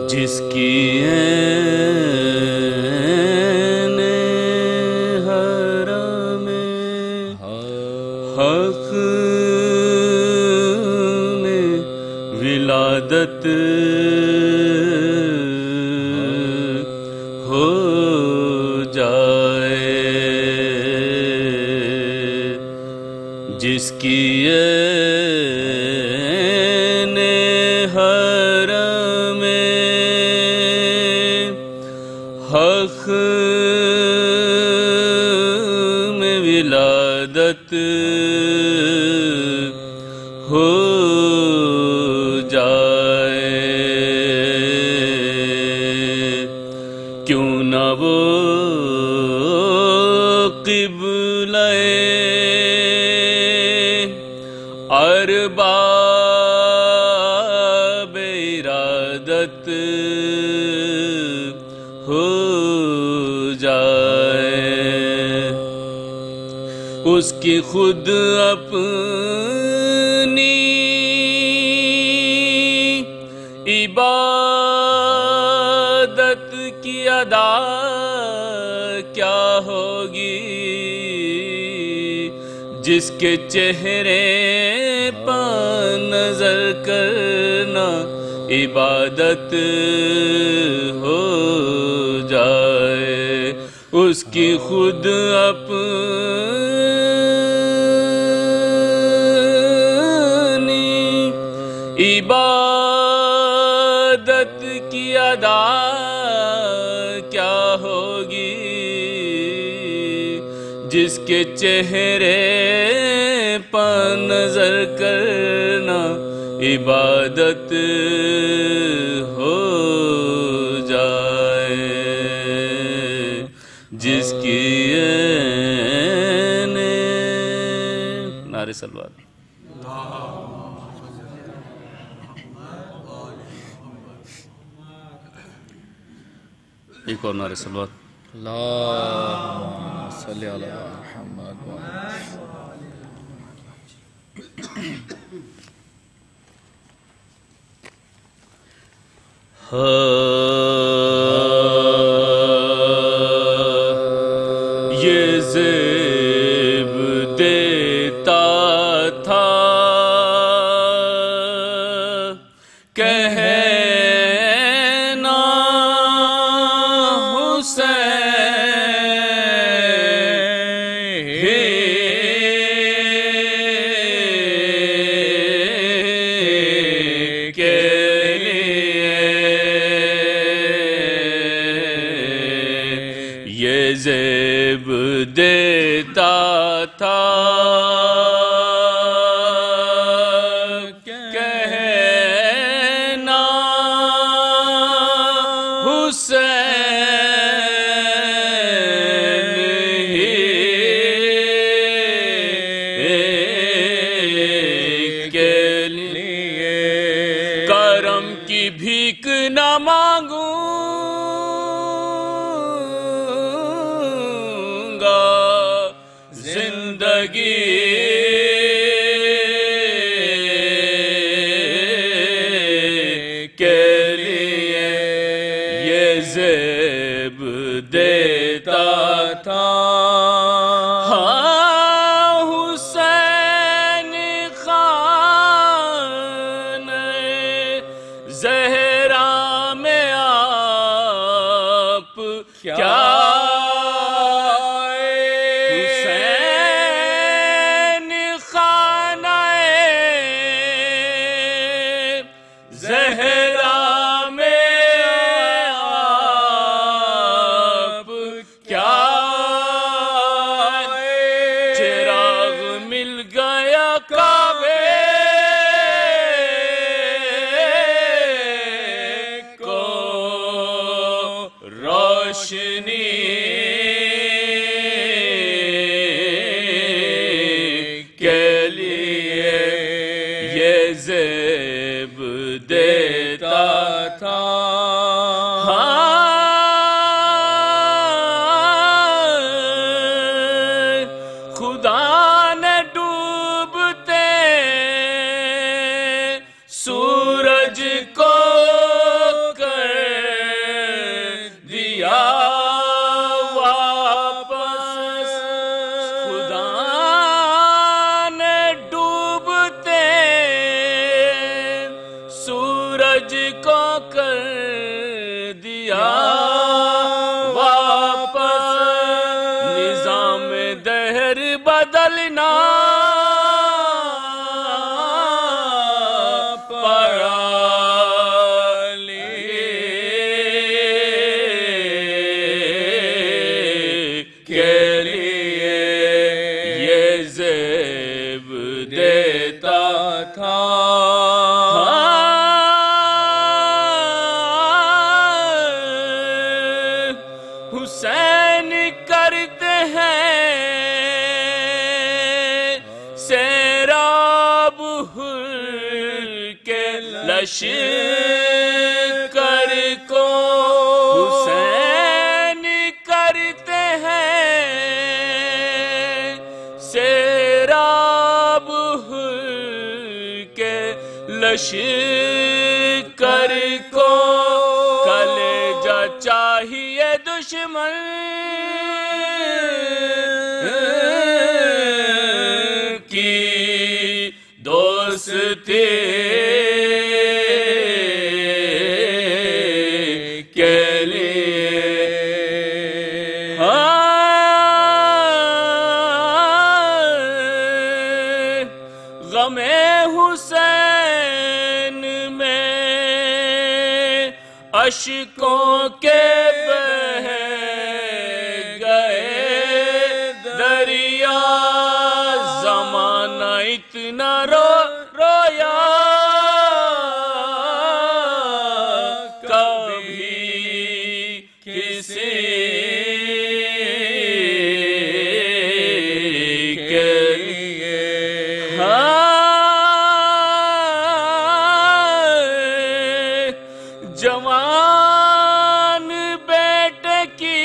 جس کی عین حرم حق میں ولادت ہو جائے، جس کی عین حرم حق میں ولادت ہو جائے، کیوں نہ وہ قبلہ ارباب ارادت ہو جائے، اس کی خود اپنی عبادت کی ادا کیا ہوگی، جس کے چہرے پہ نظر کرنا عبادت ہو جائے، اس کی خود اپنی عبادت کی ادا کیا ہوگی، جس کے چہرے پہ نظر کرنا عبادت ہو جائے، جس کی عین نعرے صلوات۔ ایک اور نعرے صلوات۔ اللہم صلی علی محمد۔ یہ زیب دیتا تھا کہنا یہ زیب دیتا تھا کہنا حسین ہی کے لیے، کرم کی بھیک نہ مانگوں زندگی کے لیے، یہ زیب دیتا تھا حسین خان زہرا میں آپ کیا زہرا میں آپ کیا، چراغ مل گیا کعبے کو روشنی کے لیے، یہ زیب دیتا تھا خدا نے ڈوبتے زیب دیتا تھا حسین کرتے ہیں سیراب حر کے لشکر کو حسین کرتے ہیں سیراب حر کے لشکر کو کلیجہ چاہیے دشمن کی دوستی کے لیے غم حسین میں اشکوں کے بہہ گئے دریا زمانہ اتنا رویا کبھی کسی کے لیے جوان بیٹے کی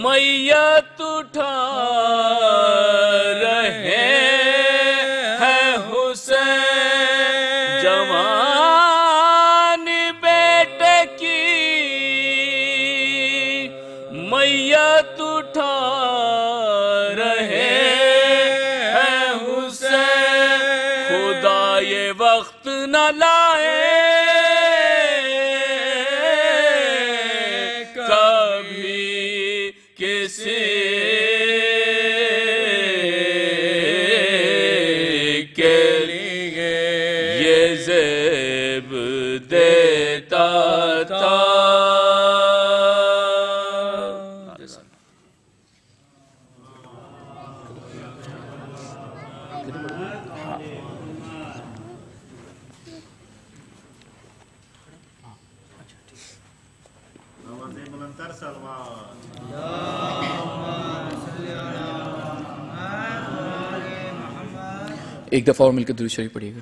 میت اٹھا رہے ہیں حسین جوان بیٹے کی میت اٹھا رہے ہیں حسین خدا یہ وقت نہ لائے کبھی کسی کے لیے یہ زیب دیتا تھا ایک دفعہ اور مل کر درود شریف پڑھیے گا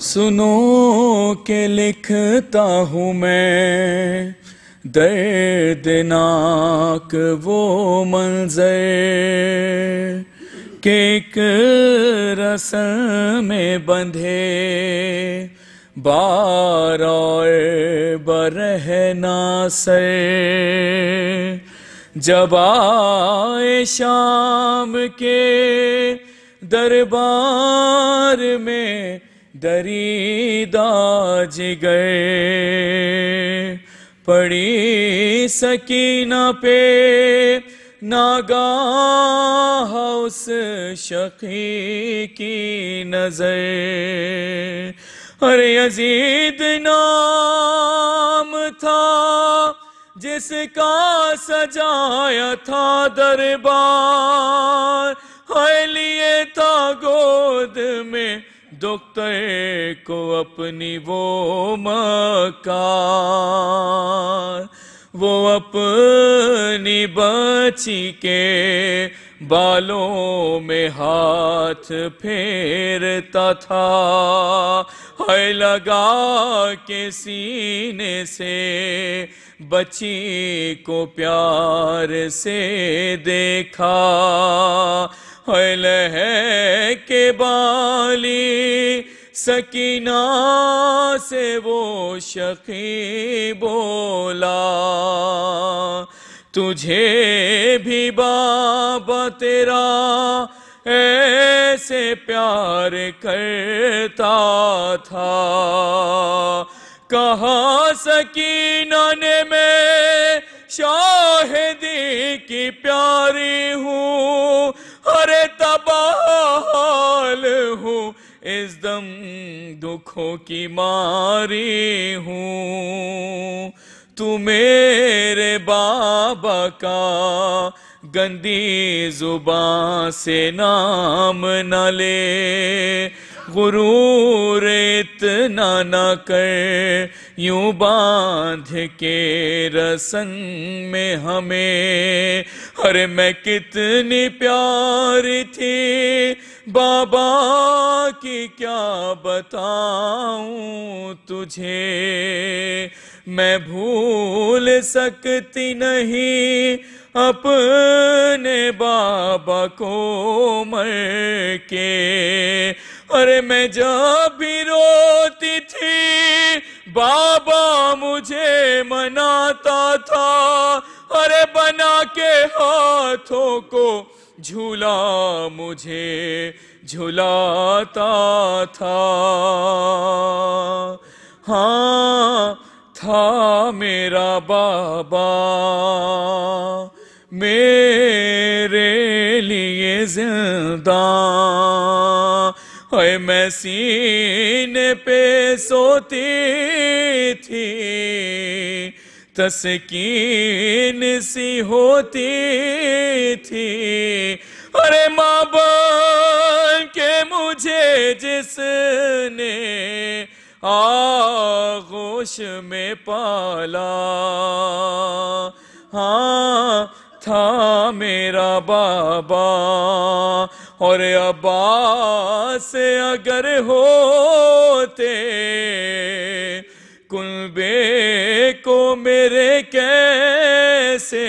سنو کہ لکھتا ہوں میں دردناک وہ منظر کہ ایک رسم میں بندھے بار اور برہنا سر جب آئے شام کے دربار میں دریدہ جگر پڑی سکینہ پہ ناگاہ اس شقی کی نظر ارے یزید نام تھا جس کا سجایا تھا دربار ہے لیے تھا گود میں دختر کو اپنی وہ مکار وہ اپنی بچی کے بالوں میں ہاتھ پھیرتا تھا ہے لگا کے سینے سے بچی کو پیار سے دیکھا ہے لہے کے بالی سکینہ سے وہ شقی بولا تجھے بھی بابا تیرا ایسے پیار کرتا تھا کہا سکینہ نے میں شاہدی کی پیاری ہوں ارے تباہال ہوں اس دم دکھوں کی ماری ہوں تو میرے میرے بابا کا گندی زبان سے نام نہ لے، غرور اتنا نہ کر یوں باندھ کے رسن میں ہمیں۔ ارے میں کتنی پیاری تھی بابا کی کیا بتاؤں تجھے، میں بھول سکتی نہیں اپنے بابا کو مر کے۔ ارے میں جب بھی روتی تھی بابا مجھے مناتا تھا، ارے بنا کے ہاتھوں کو جھولا مجھے جھلاتا تھا۔ ہاں تھا میرا بابا میرے لیے زندہ، اے میں سینے پہ سوتی تھی تسکین سی ہوتی تھی۔ ارے ماں بن کے مجھے جس نے آغوش میں پالا، ہاں تھا میرا بابا۔ اور ابا سے اگر ہوتے کنبے کو میرے کیسے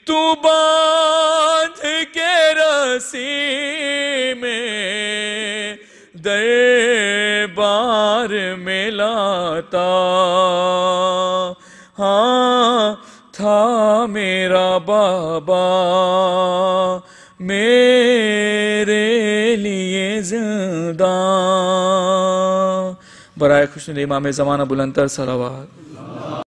تو باندھ کے رسی میں دربار میں لاتا، ہاں تھا میرا بابا میرے لیے زندہ۔ برائے خوشنود امام زمانہ بلندتر صلوات۔